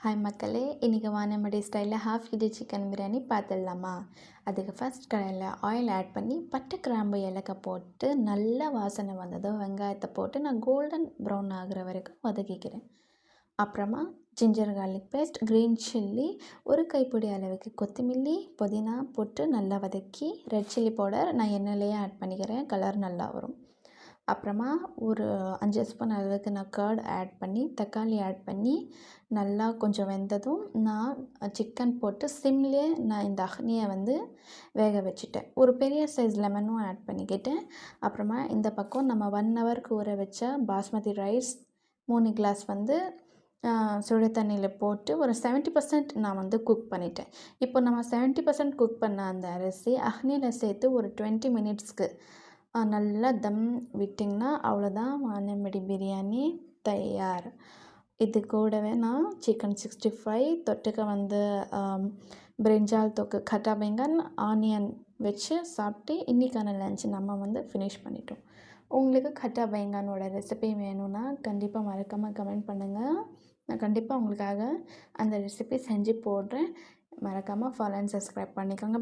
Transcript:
Hi மக்களே, இன்றைக்கி வானமடி ஸ்டைலில் ஹாஃப் கிலோ சிக்கன் பிரியாணி பார்த்துடலாமா? அதுக்கு ஃபஸ்ட் கடாயில் ஆயில் ஆட் பண்ணி பட்டை கிராம்பு ஏலக்காய் போட்டு நல்லா வாசனை வந்ததும் வெங்காயத்தை போட்டு நான் கோல்டன் ப்ரௌன் ஆகிற வரைக்கும் வதக்கிக்கிறேன். அப்புறமா ginger garlic paste, green chilli, ஒரு கைப்பிடி அளவுக்கு கொத்தமல்லி, புதினா போட்டு நல்லா வதக்கி ரெட் சில்லி பவுடர் நான் எண்ணெயிலேயே ஆட் பண்ணிக்கிறேன், கலர் நல்லா வரும். அப்புறமா ஒரு 5 ஸ்பூன் அளவுக்கு நான் கர்ட் ஆட் பண்ணி தக்காளி ஆட் பண்ணி நல்லா கொஞ்சம் வெந்ததும் நான் சிக்கன் போட்டு சிம்லேயே நான் இந்த அக்னியை வேக வச்சுட்டேன். ஒரு பெரிய சைஸ் லெமனும் ஆட் பண்ணிக்கிட்டேன். அப்புறமா இந்த பக்கம் நம்ம 1 ஹவருக்கு ஊற வச்ச பாஸ்மதி ரைஸ் 3 கிளாஸ் சுடு தண்ணியில் போட்டு ஒரு 70% நான் குக் பண்ணிட்டேன். இப்போ நம்ம 70% குக் பண்ண அந்த அரிசி அக்னியில் சேர்த்து ஒரு 20 மினிட்ஸ்க்கு நல்லா தம் விட்டிங்கன்னா அவ்வளோதான், வானம்படி பிரியாணி தயார். இது கூடவே நான் சிக்கன் 65 தொட்டுக்க பிரிஞ்சால் தொக்கு, கட்டா பெங்கன், ஆனியன் வச்சு சாப்பிட்டு இன்றைக்கான லஞ்ச் நம்ம ஃபினிஷ் பண்ணிட்டோம். உங்களுக்கு கட்டா பெங்கனோட ரெசிபி வேணும்னா கண்டிப்பாக மறக்காமல் கமெண்ட் பண்ணுங்கள். நான் கண்டிப்பாக உங்களுக்காக அந்த ரெசிபி செஞ்சு போடுறேன். மறக்காமல் ஃபாலோ அண்ட் சப்ஸ்கிரைப் பண்ணிக்கோங்க.